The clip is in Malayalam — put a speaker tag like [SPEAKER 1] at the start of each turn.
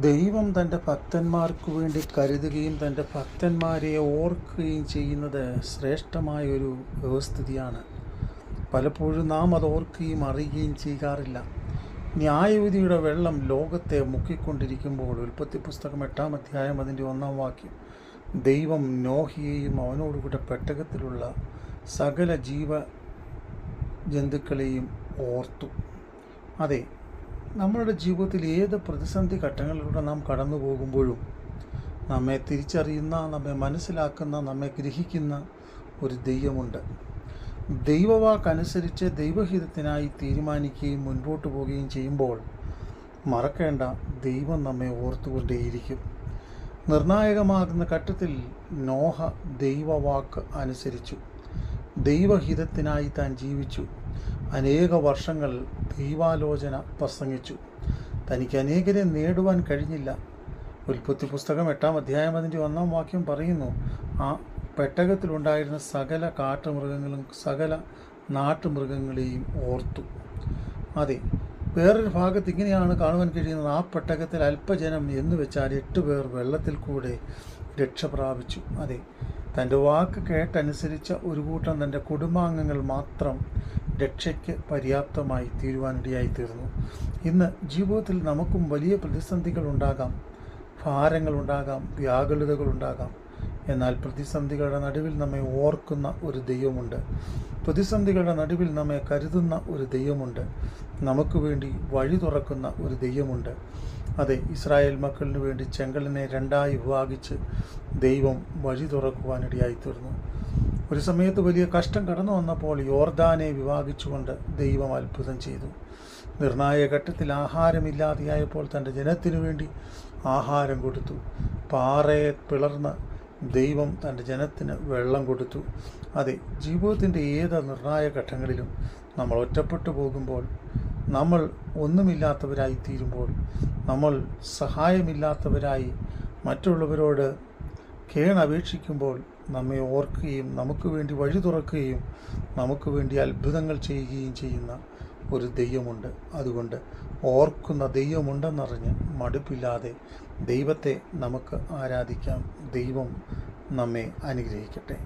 [SPEAKER 1] ദൈവം തൻ്റെ ഭക്തന്മാർക്ക് വേണ്ടി കരുതുകയും തൻ്റെ ഭക്തന്മാരെ ഓർക്കുകയും ചെയ്യുന്നത് ശ്രേഷ്ഠമായൊരു വ്യവസ്ഥിതിയാണ്. പലപ്പോഴും നാം അത് ഓർക്കുകയും അറിയുകയും ചെയ്യാറില്ല. ന്യായവിധിയുടെ വെള്ളം ലോകത്തെ മുക്കിക്കൊണ്ടിരിക്കുമ്പോൾ ഉൽപ്പത്തി പുസ്തകം 8-ാം അധ്യായം അതിൻ്റെ 1-ാം വാക്യം, ദൈവം നോഹയെയും അവനോടുകൂടെ പെട്ടകത്തിലുള്ള സകല ജീവജന്തുക്കളെയും ഓർത്തു. അതെ, നമ്മളുടെ ജീവിതത്തിൽ ഏത് പ്രതിസന്ധി ഘട്ടങ്ങളിലൂടെ നാം കടന്നു പോകുമ്പോഴും നമ്മെ തിരിച്ചറിയുന്ന, നമ്മെ മനസ്സിലാക്കുന്ന, നമ്മെ ഗ്രഹിക്കുന്ന ഒരു ദൈവമുണ്ട്. ദൈവവാക്കനുസരിച്ച് ദൈവഹിതത്തിനായി തീരുമാനിക്കുകയും മുൻപോട്ട് പോവുകയും ചെയ്യുമ്പോൾ മറക്കേണ്ട, ദൈവം നമ്മെ ഓർത്തുകൊണ്ടേയിരിക്കും. നിർണായകമാകുന്ന ഘട്ടത്തിൽ നോഹ ദൈവവാക്ക് അനുസരിച്ചു. ദൈവഹിതത്തിനായി താൻ ജീവിച്ചു. അനേക വർഷങ്ങൾ ദൈവാലോചന പ്രസംഗിച്ചു. തനിക്ക് അനേകരെ നേടുവാൻ കഴിഞ്ഞില്ല. ഉൽപ്പത്തി പുസ്തകം 8-ാം അധ്യായം അതിൻ്റെ 1-ാം വാക്യം പറയുന്നു, ആ പെട്ടകത്തിലുണ്ടായിരുന്ന സകല കാട്ടുമൃഗങ്ങളും സകല നാട്ടുമൃഗങ്ങളെയും ഓർത്തു. അതെ, വേറൊരു ഭാഗത്ത് ഇങ്ങനെയാണ് കാണുവാൻ കഴിയുന്നത്, ആ പെട്ടകത്തിൽ അല്പജനം എന്ന് വെച്ചാൽ 8 പേർ വെള്ളത്തിൽ കൂടെ രക്ഷ പ്രാപിച്ചു. അതെ, തൻ്റെ വാക്ക് കേട്ടനുസരിച്ച ഒരു കൂട്ടം തൻ്റെ കുടുംബാംഗങ്ങൾ മാത്രം രക്ഷയ്ക്ക് പര്യാപ്തമായി തീരുവാനിടയായി തീർന്നു. ഇന്ന് ജീവിതത്തിൽ നമുക്കും വലിയ പ്രതിസന്ധികളുണ്ടാകാം, ഭാരങ്ങളുണ്ടാകാം, വ്യാകുലതകളുണ്ടാകാം. എന്നാൽ പ്രതിസന്ധികളുടെ നടുവിൽ നമ്മെ ഓർക്കുന്ന ഒരു ദൈവമുണ്ട്. പ്രതിസന്ധികളുടെ നടുവിൽ നമ്മെ കരുതുന്ന ഒരു ദൈവമുണ്ട്. നമുക്ക് വേണ്ടി വഴി തുറക്കുന്ന ഒരു ദൈവമുണ്ട്. അതെ, ഇസ്രായേൽ മക്കളിന് വേണ്ടി ചെങ്കടലിനെ 2-ആയി വിഭാഗിച്ച് ദൈവം വഴി തുറക്കുവാനിടയായി തീർന്നു. ഒരു സമയത്ത് വലിയ കഷ്ടം കടന്നു വന്നപ്പോൾ യോർദാനെ വിഭാഗിച്ചുകൊണ്ട് ദൈവം അത്ഭുതം ചെയ്തു. നിർണായക ഘട്ടത്തിൽ ആഹാരമില്ലാതെയായപ്പോൾ തൻ്റെ ജനത്തിനു വേണ്ടി ആഹാരം കൊടുത്തു. പാറയെ പിളർന്ന് ദൈവം തൻ്റെ ജനത്തിന് വെള്ളം കൊടുത്തു. അതെ, ജീവിതത്തിൻ്റെ ഏത് നിർണായക ഘട്ടങ്ങളിലും നമ്മൾ ഒറ്റപ്പെട്ടു പോകുമ്പോൾ, നമ്മൾ ഒന്നുമില്ലാത്തവരായി തീരുമ്പോൾ, നമ്മൾ സഹായമില്ലാത്തവരായി മറ്റുള്ളവരോട് കേണപേക്ഷിക്കുമ്പോൾ നമ്മെ ഓർക്കുകയും നമുക്ക് വേണ്ടി വഴി തുറക്കുകയും നമുക്ക് വേണ്ടി അത്ഭുതങ്ങൾ ചെയ്യുകയും ചെയ്യുന്ന ഒരു ദൈവമുണ്ട്. അതുകൊണ്ട് ഓർക്കുന്ന ദൈവമുണ്ടെന്നറിഞ്ഞ് മടുപ്പില്ലാതെ ദൈവത്തെ നമുക്ക് ആരാധിക്കാം. ദൈവം നമ്മെ അനുഗ്രഹിക്കട്ടെ.